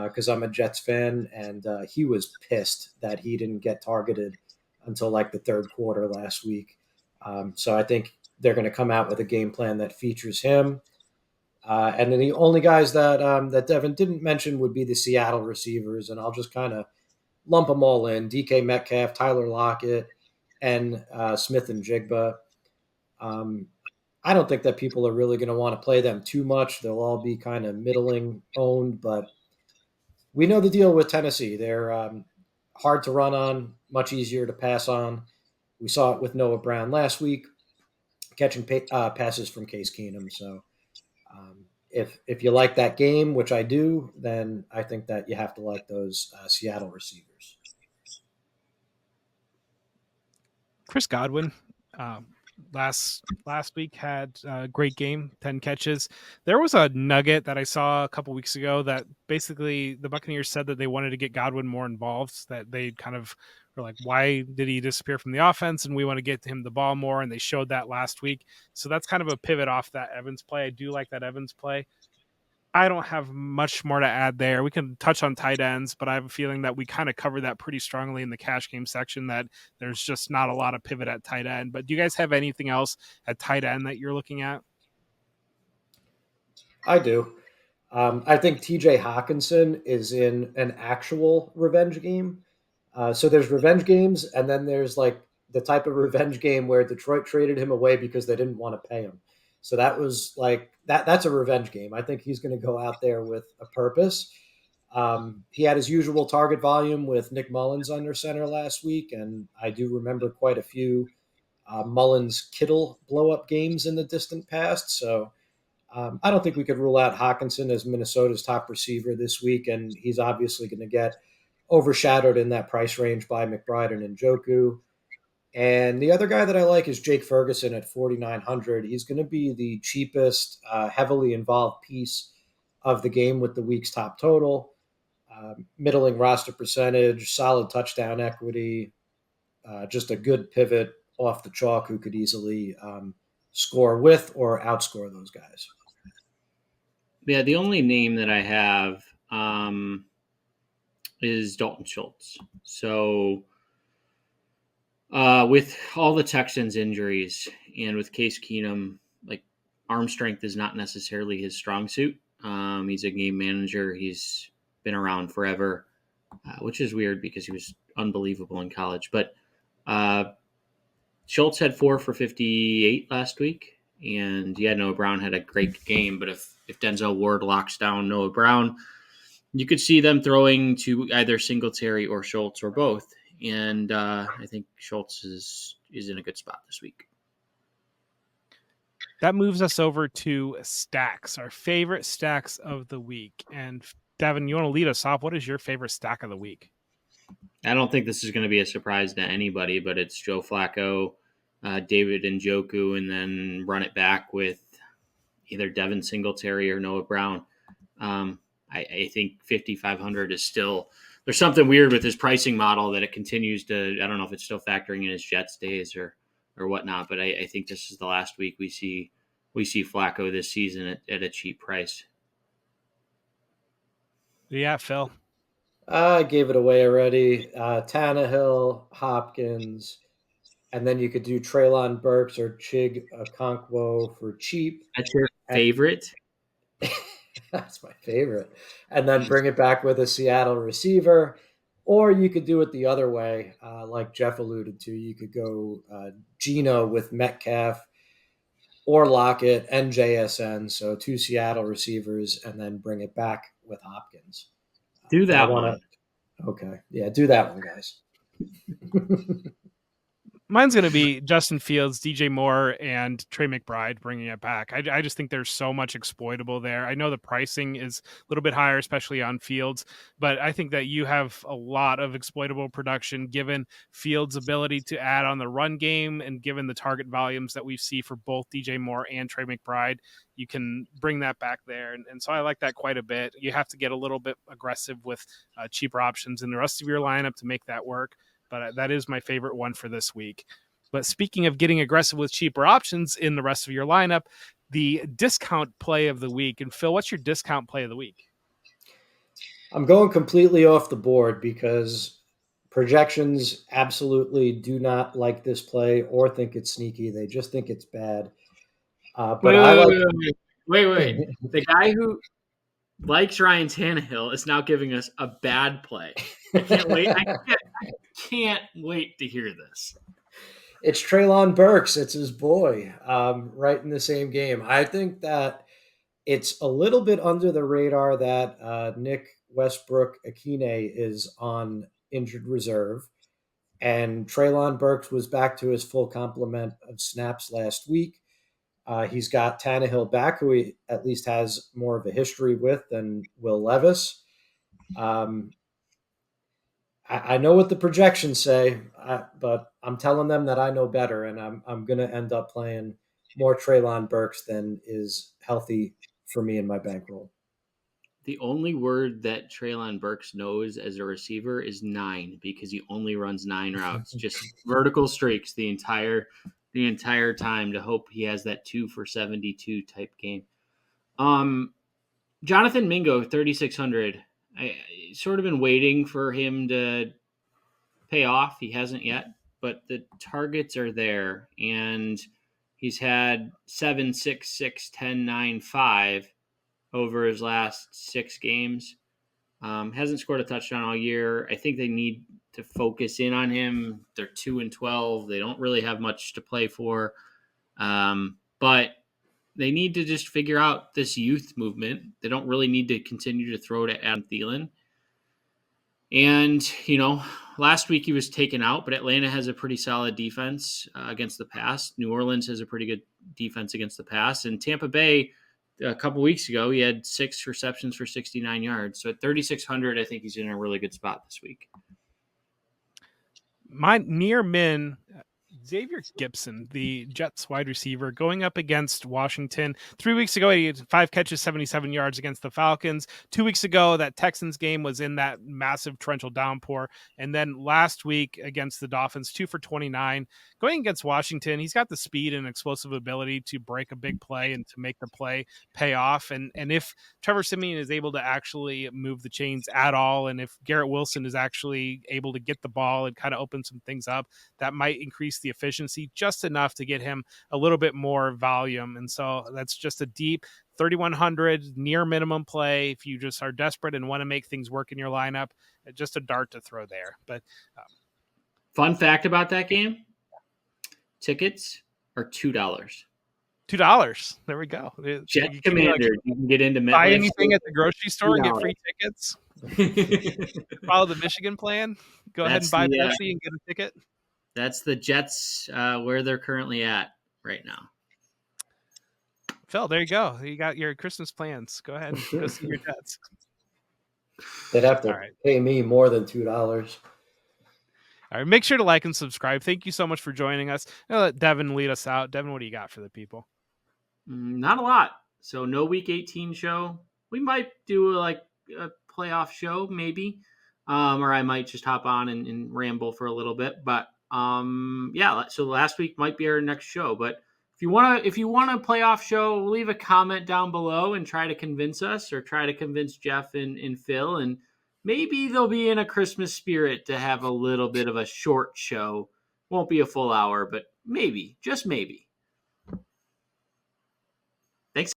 because I'm a Jets fan, and he was pissed that he didn't get targeted until like the third quarter last week. So I think they're going to come out with a game plan that features him. And then the only guys that Devin didn't mention would be the Seattle receivers, and I'll just kind of lump them all in: DK Metcalf, Tyler Lockett, and Smith and Jigba. I don't think that people are really going to want to play them too much. They'll all be kind of middling owned, but we know the deal with Tennessee. They're hard to run on, much easier to pass on. We saw it with Noah Brown last week, catching passes from Case Keenum. So if you like that game, which I do, then I think that you have to like those Seattle receivers. Chris Godwin. Last week had a great game, 10 catches. There was a nugget that I saw a couple weeks ago that basically the Buccaneers said that they wanted to get Godwin more involved, that they kind of were like, why did he disappear from the offense? And we want to get him the ball more. And they showed that last week. So that's kind of a pivot off that Evans play. I do like that Evans play. I don't have much more to add there. We can touch on tight ends, but I have a feeling that we kind of covered that pretty strongly in the cash game section, that there's just not a lot of pivot at tight end. But do you guys have anything else at tight end that you're looking at? I do. I think TJ Hawkinson is in an actual revenge game. So there's revenge games, and then there's like the type of revenge game where Detroit traded him away because they didn't want to pay him. So that was like that's a revenge game. I think he's going to go out there with a purpose. He had his usual target volume with Nick Mullins under center last week, and I do remember quite a few Mullins Kittle blow up games in the distant past. So I don't think we could rule out Hawkinson as Minnesota's top receiver this week, and he's obviously going to get overshadowed in that price range by McBride and Njoku. And the other guy that I like is Jake Ferguson at 4,900. He's going to be the cheapest, heavily involved piece of the game with the week's top total. Middling roster percentage, solid touchdown equity, just a good pivot off the chalk who could easily score with or outscore those guys. Yeah, the only name that I have is Dalton Schultz. So with all the Texans injuries and with Case Keenum like arm strength is not necessarily his strong suit. He's a game manager. He's been around forever, which is weird because he was unbelievable in college. But Schultz had 4 for 58 last week. And yeah, Noah Brown had a great game. But if Denzel Ward locks down Noah Brown, you could see them throwing to either Singletary or Schultz or both. And I think Schultz is in a good spot this week. That moves us over to stacks, our favorite stacks of the week. And Devin, you want to lead us off? What is your favorite stack of the week? I don't think this is going to be a surprise to anybody, but it's Joe Flacco, David Njoku, and then run it back with either Devin Singletary or Noah Brown. I think 5,500 is still – there's something weird with his pricing model that it continues to – I don't know if it's still factoring in his Jets days or whatnot, but I think this is the last week we see Flacco this season at a cheap price. Yeah, Phil. I gave it away already. Tannehill, Hopkins, and then you could do Treylon Burks or Chig Okonkwo for cheap. That's your favorite? That's my favorite. And then bring it back with a Seattle receiver. Or you could do it the other way, like Jeff alluded to. You could go Geno with Metcalf or Lockett and JSN. So 2 Seattle receivers, and then bring it back with Hopkins. Do that one. Okay. Yeah, do that one, guys. Mine's going to be Justin Fields, DJ Moore, and Trey McBride bringing it back. I just think there's so much exploitable there. I know the pricing is a little bit higher, especially on Fields, but I think that you have a lot of exploitable production given Fields' ability to add on the run game and given the target volumes that we see for both DJ Moore and Trey McBride. You can bring that back there. And so I like that quite a bit. You have to get a little bit aggressive with cheaper options in the rest of your lineup to make that work. But that is my favorite one for this week. But speaking of getting aggressive with cheaper options in the rest of your lineup, the discount play of the week. And Phil, what's your discount play of the week? I'm going completely off the board because projections absolutely do not like this play or think it's sneaky. They just think it's bad. But wait. The guy who likes Ryan Tannehill is now giving us a bad play. I can't wait. I can't wait to hear this. It's Treylon Burks. It's his boy, right in the same game. I think that it's a little bit under the radar that Nick Westbrook-Akine is on injured reserve, and Treylon Burks was back to his full complement of snaps last week. He's got Tannehill back, who he at least has more of a history with than Will Levis. I know what the projections say, but I'm telling them that I know better, and I'm going to end up playing more Treylon Burks than is healthy for me in my bankroll. The only word that Treylon Burks knows as a receiver is 9 because he only runs 9 routes, just vertical streaks the entire time to hope he has that 2 for 72 type game. Jonathan Mingo, 3,600. I sort of been waiting for him to pay off. He hasn't yet, but the targets are there, and he's had 7, 6, 6, 10, 9, 5 over his last 6 games. Hasn't scored a touchdown all year. I think they need to focus in on him. They're 2-12. They don't really have much to play for, but they need to just figure out this youth movement. They don't really need to continue to throw to Adam Thielen. And, last week he was taken out, but Atlanta has a pretty solid defense against the pass. New Orleans has a pretty good defense against the pass. And Tampa Bay, a couple weeks ago, he had 6 receptions for 69 yards. So at 3,600, I think he's in a really good spot this week. My near min, Xavier Gibson, the Jets wide receiver, going up against Washington. 3 weeks ago, he had 5 catches, 77 yards against the Falcons. 2 weeks ago, that Texans game was in that massive torrential downpour. And then last week against the Dolphins, 2 for 29. Going against Washington, he's got the speed and explosive ability to break a big play and to make the play pay off. And if Trevor Siemian is able to actually move the chains at all, and if Garrett Wilson is actually able to get the ball and kind of open some things up, that might increase the the efficiency just enough to get him a little bit more volume. And so that's just a deep 3,100 near minimum play. If you just are desperate and want to make things work in your lineup, just a dart to throw there. But fun fact about that game, tickets are $2. $2. There we go. Jet Commander. You can get into buy anything at the grocery store and get free tickets. Follow the Michigan plan. Go ahead and buy Pepsi and get a ticket. That's the Jets where they're currently at right now. Phil, there you go. You got your Christmas plans. Go ahead and go see your Jets. They'd have to pay me more than $2. All right, make sure to like and subscribe. Thank you so much for joining us. I'll let Devin lead us out. Devin, what do you got for the people? Not a lot. So no week 18 show. We might do a playoff show maybe, or I might just hop on and ramble for a little bit. But so last week might be our next show. But if you want a playoff show, leave a comment down below and try to convince us, or try to convince Jeff and Phil, and maybe they'll be in a Christmas spirit to have a little bit of a short show. Won't be a full hour, but maybe, just maybe. Thanks.